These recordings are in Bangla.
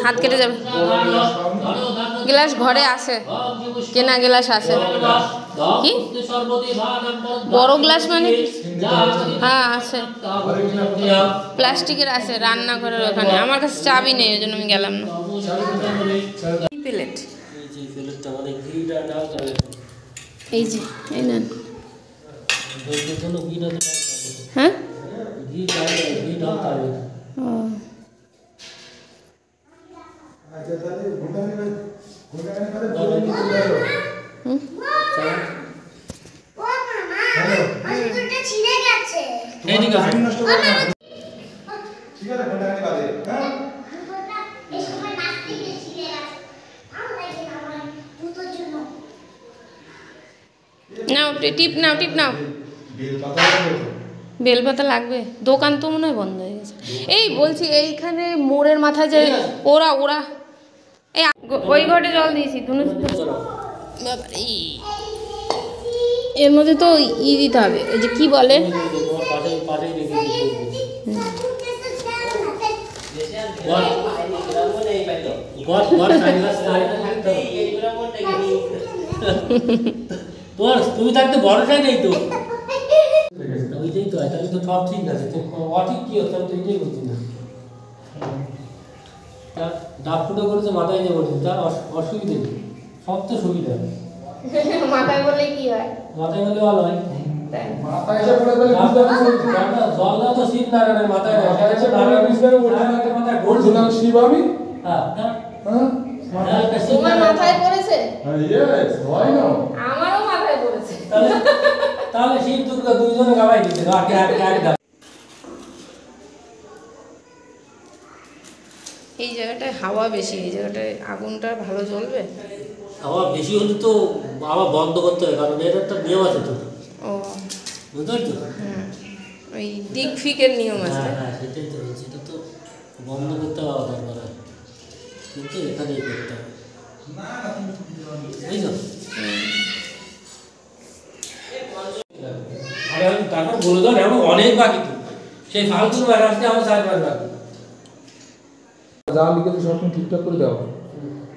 হাত কেটে যাবে। গ্লাস ঘরে আছে, কেনা গ্লাস আছে। কি বড় গ্লাস মানে? হ্যাঁ আছে, প্লাস্টিকের আছে রান্নাঘরের ওখানে। আমার কাছে চাবি নেই, ওই জন্য আমি গেলাম না। প্লেট এই যে, এই নেন। হ্যাঁ নাও, টিপ নাও, টিপ নাও। বেলপাতা লাগবে? দোকান তো মনে হয় বন্ধ হয়ে গেছে। এই বলছি, এইখানে মোড়ের মাথায় যে ওরা এই ওই ঘরে জল দিয়েছি। এর মধ্যে তো দিতে হবে, ওই যে কি বলে, তুমি থাকতে ভরসাই নেই তো। ওইটাই তো, তাহলে তো সব ঠিক আছে। অঠিক কি হচ্ছে আমি তো এটাই বুঝছি না। ডাক ফুটো করেছে, মাথায় নিয়ে বলছে, তার অসুবিধা নেই, সব তো সুবিধা। মাথায় বললে কি হয়? মাথায় বললে ভালো হয়। জল তো শিব নারায়ণের মাথায় শিব আমি মাথায় পড়েছে, আমারও মাথায় পড়েছে। তাহলে শিব দুর্গা দুইজনে গাওয়াই দিতে। এই জায়গাটায় হাওয়া বেশি, এই জায়গাটায় আগুনটা ভালো জ্বলবে। হাওয়া বেশি হলে তো আবার বন্ধ করতে হয়, কারণ এর একটা নিয়ম আছে তো। ও বুঝতে পারছো? ওই দিক ফিকের নিয়ম আছে। হ্যাঁ সেটাই তো, সেটা তো বন্ধ করতে হওয়া দরকার, কিন্তু এখানেই করতে হবে, বুঝছো? আরে আমি তারপর বলে দাও, এমন অনেক বাকি তো, সেই ফালতুর মাস আসতে আমার 4 মাস বাকি। যা লিখেছে সব ঠিকঠাক করে দাও,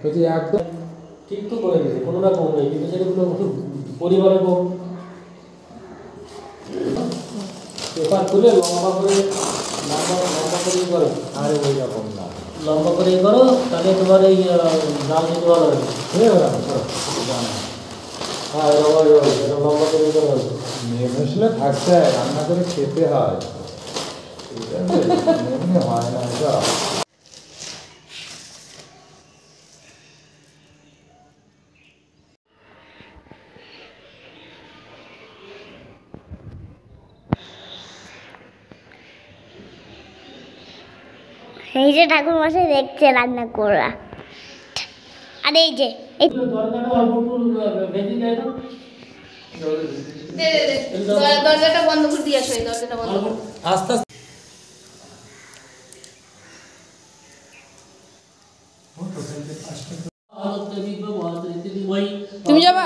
বলছি একদম ঠিক তো করে দিয়েছে, কোনো না কম নেই, কিন্তু সেগুলো পরিবারের পেপার খুলে লম্বা করে করো। আরে ওই রকম না, লম্বা করে করো, তাহলে তোমার এই জাল দিতে ভালো হবে। হ্যাঁ লম্বা করে করো। মেয়ে মশলা থাকতে হয়, রান্না করে খেতে হয়, এমনি হয় না এটা। এই যে ঠাকুর মশাই দেখছে রান্না করা, আর এই যে দরজাটা বন্ধ করে দিয়ে আসো, দরজাটা বন্ধ করো আস্তে আস্তে। তুমি যাবা?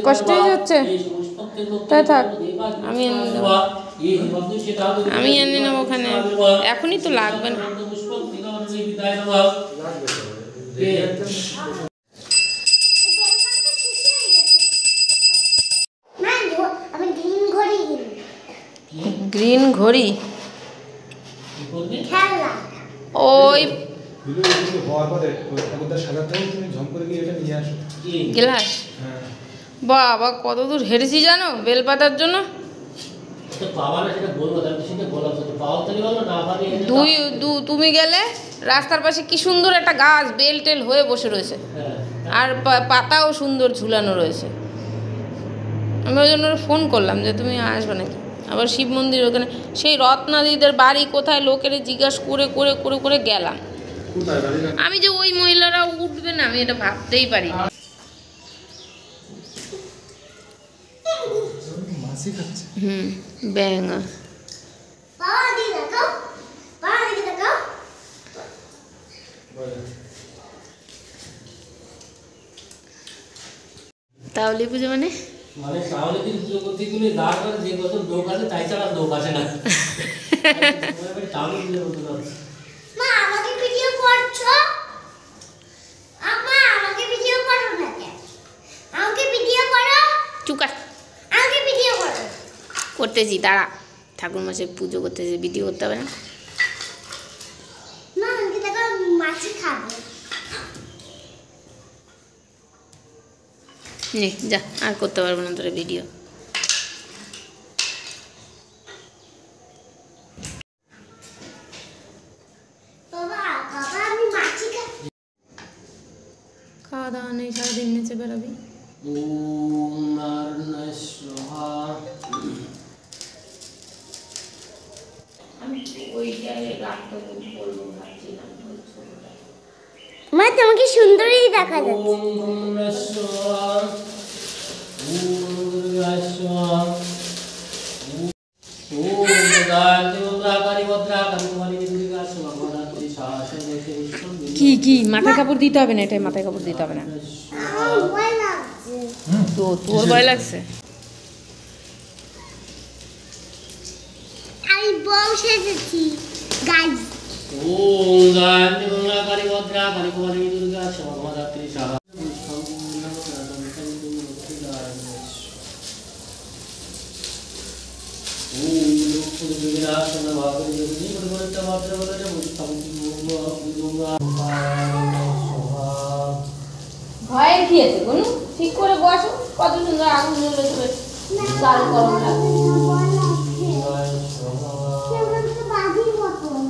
কষ্ট হয়ে যাচ্ছে, তাই থাক, আমি এনে নেবো ওখানে, এখনই তো লাগবে না। গ্রিন ঘড়ি, ওই গ্লাস। বাবা কত দূর হেঁটেছি জানো বেলপাতার জন্য? তুমি গেলে রাস্তার পাশে কি সুন্দর একটা গাছ বেল টেল হয়ে বসে রয়েছে, আর পাতাও সুন্দর ঝুলানো রয়েছে। আমি ওই জন্য ফোন করলাম যে তুমি আসবে নাকি। আবার শিব মন্দির ওখানে, সেই রত্নাদিদের বাড়ি কোথায় লোকের জিজ্ঞাসা করে করে করে করে গেলাম। আমি যে ওই মহিলারা উঠবে না, আমি এটা ভাবতেই পারি না। ব্যাঙা কাউলি পুজো মানে মানে তাহলে কি পুজো করতে গেলে রাত করে যে কত লোক আছে তাই ছাড়া লোক আসে না তাহলে পুজো করতে পারবে মা আমাকে ভিডিও করছো আমা আমাকে ভিডিও করো না কেন আমাকে ভিডিও করো চুকা আমাকে ভিডিও করো করতেছি দাঁড়া ঠাকুর মশাই পুজো করতেছি ভিডিও করতে হবে না না আমাকে দেখো মাছি খাবে নে যা আর করতে পারবো না তোর ভিডিও বাবা বাবা আমি মাছি খাবো খাওয়া দাওয়া নেই সারাদিন নেচে বেড়াবি ওম নারায়ণায় স্বাহা আমি ওইটাই রাতটা বলবো ভাবছিলাম মা তোমাকে সুন্দরই দেখা যাচ্ছে ওম নারায়ণায় স্বাহা ওম দুর্গায় স্বাহা ওম গায়ত্রী মন্ত্রাকারী ভদ্রাকারী কুমারী দুর্গায় স্বাহা ভগবতী শাসন দেশে বিষ্ণু কি কি মাথায় কাপড় দিতে হবে না এটাই মাথায় কাপড় দিতে হবে না আমার ভয় লাগছে তো তোর ভয় লাগছে আমি বউ সেজেছি গাইজ ওম গায়ত্রী মন্ত্রাকারী ভদ্রাকারী কুমারী দুর্গায় স্বাহা ভগবতী শাসন ভয়ের কি আছে কোনো ঠিক করে বসো কত সুন্দর আগুন জ্বলে চাল গরম লাগে বাজির মতন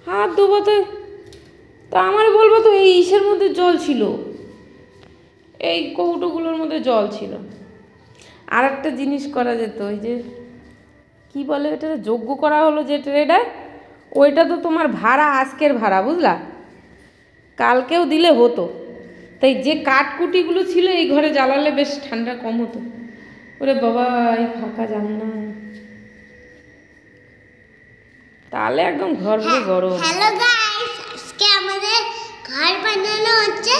হাত ধোবো তো তা আমার বলবো তো এই ইসের মধ্যে জল ছিল এই কৌটোগুলোর মধ্যে জল ছিল আর একটা জিনিস করা যেত ওই যে কি বলে এটা যোগ্য করা হলো যে ট্রেটা ওইটা তো তোমার ভাড়া আজকের ভাড়া বুঝলা কালকেও দিলে হতো তাই যে কাঠকুটিগুলো ছিল এই ঘরে জ্বালালে বেশ ঠান্ডা কম হতো ওরে বাবা এই ফাঁকা জানলা তাহলে একদম ঘর পুরো গরম হ্যালো গাইস আজকে আমাদের ঘর বানানো হচ্ছে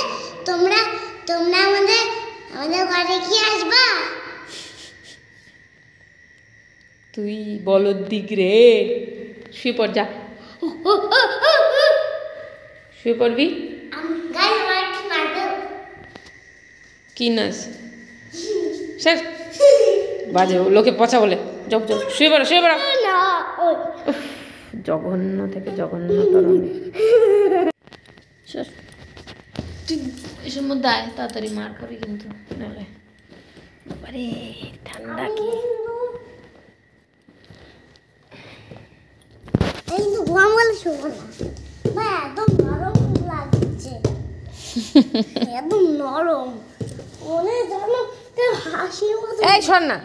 তোমরা তোমরা আমাদের ঘরে কি আসবা তুই বলদ দিক রে শুয়ে পড় যা শুয়ে পড়বি গাইস আমার কি মারবে কি নাচ স্যার বাজে লোকে পচা বলে জব জব শুয়ে পড়ো না ওই জঘন্য থেকে জঘন্যতর তুই এসব মধ্যে আয় তাড়াতাড়ি মার খাবি কিন্তু নাহলে বাবারে ঠান্ডা কি এই তো গরম বলে শোনো না মা একদম নরম লাগছে একদম নরম মনে জানো হাসির মতো এই শোন না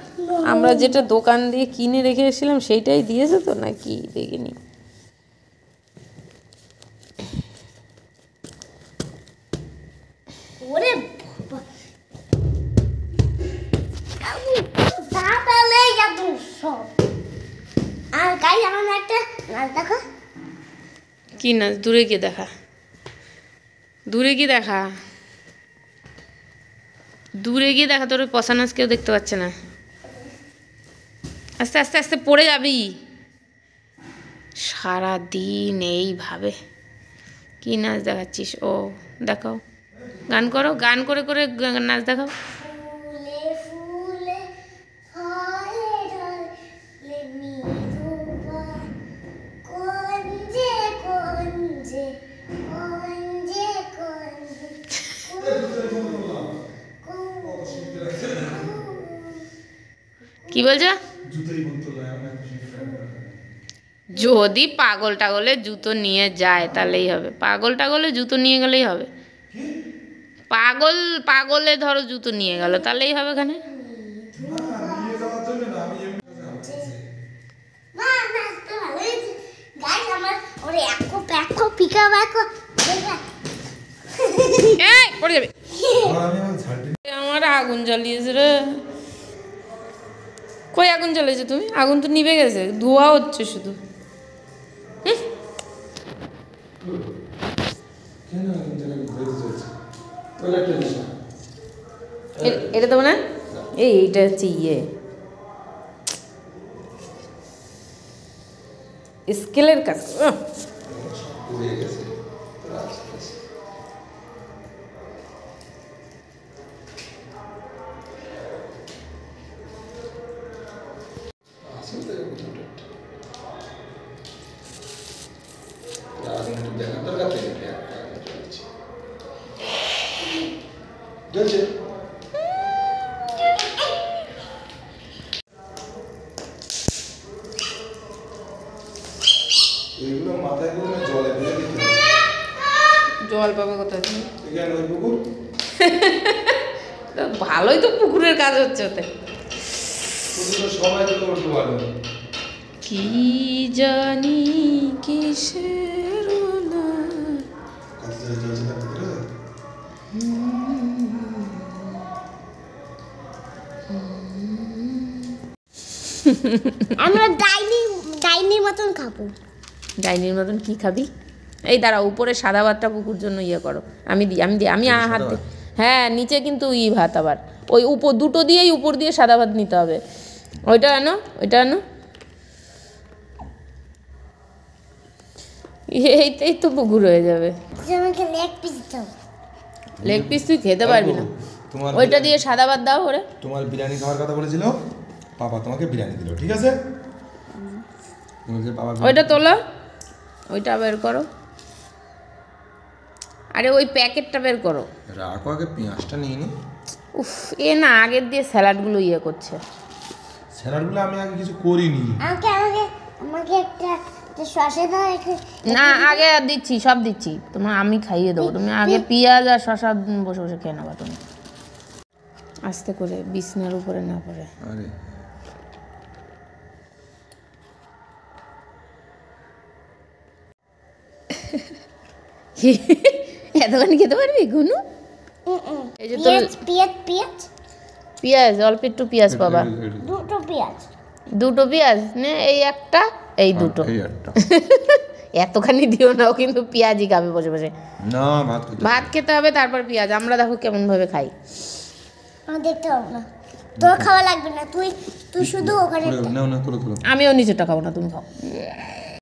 আমরা যেটা দোকান দিয়ে কিনে রেখে এসেছিলাম সেইটাই দিয়েছে তো নাকি দেখিনি ওরে বাবা তাহলে একদম সব আর গাই আমার একটা নাচ দেখো কি নাচ দূরে গিয়ে দেখা দূরে গিয়ে দেখা দূরে গিয়ে দেখা তোর পশা নাচ কেউ দেখতে পাচ্ছে না আস্তে আস্তে আস্তে পড়ে যাবি সারাদিন এইভাবে কি নাচ দেখাচ্ছিস ও দেখাও গান করো গান করে করে নাচ দেখাও ফুলে ফুলে ফলে ঢলে মৃদুবা কঞ্জে কঞ্জে কঞ্জে কঞ্জে কি বলছো যদি পাগল টাগলের জুতো নিয়ে যায় তাহলেই হবে, পাগল টাগলের জুতো নিয়ে গেলেই হবে। পাগলে ধরো জুতো নিয়ে গেল তাহলেই হবে এখানে। মা না তো ভালো হয়েছে গাইস, আমার ওরে একো প্যাকো পিকা ব্যাকো এই পড়ে যাবে। আমার আগুন জ্বালিয়েছে রে। কই আগুন জ্বালিয়েছে তুমি? আগুন তো নিভে গেছে, ধোঁয়া হচ্ছে শুধু। এটা দেবো না, এইটা হচ্ছে স্কেলের কাজ। জল পাবে কোথায় তুমি? ভালোই তো পুকুরের কাজ হচ্ছে ওতে। কি জানি কিসের আমরা ডাইনির মতন খাবো। ডাইনির মতন কি খাবি? এই দাঁড়া, উপরে সাদা ভাতটা পুকুর জন্য ইয়ে করো। আমি হাত দিই। হ্যাঁ নিচে কিন্তু ভাত আবার ওই উপর দুটো দিয়েই উপর দিয়ে সাদা ভাত নিতে হবে। ওইটা আনো, ওইটা আনো। এইটাই তো পুকুর হয়ে যাবে। আমাকে লেগ পিস দাও। লেগ পিস তুই খেতে পারবি না, ওইটা দিয়ে সাদা ভাত দাও। ওরে তোমার বিরিয়ানি খাওয়ার কথা বলেছিল, পাপা তোমাকে বিরিয়ানি দিল, ঠিক আছে? ওইটা তোলো, ওইটা বের করো। আরে ওই প্যাকেটটা বের করো। রাখো আগে, পেঁয়াজটা নিয়ে নি। উফ, এ না আগের দিয়ে স্যালাডগুলো ইয়ে করছে। স্যালাডগুলো আমি আগে কিছু করিনি। আমাকে একটা শসা দাও। না আগে আর দিচ্ছি, সব দিচ্ছি তোমার, আমি খাইয়ে দেবো। তুমি আগে পেঁয়াজ আর শসা বসে বসে খেয়ে নেবা তুমি, আস্তে করে, বিছনার উপরে না পড়ে। আরে এতখানি খেতে পারবি গুনু? এই যে তোর পেঁয়াজ, অল্প একটু পেঁয়াজ পাবা। দুটো পেঁয়াজ নে, এই একটা, এই দুটো। এতখানি দিও না, ও কিন্তু পেঁয়াজই খাবে বসে বসে। না, ভাত খেতে হবে তারপর পেঁয়াজ। আমরা দেখো কেমন ভাবে খাই। দেখতে হবে না, তোর খাওয়া লাগবে না, তুই শুধু ওখানে। না, আমিও নিচেটা খাবো না, তুমি খাও।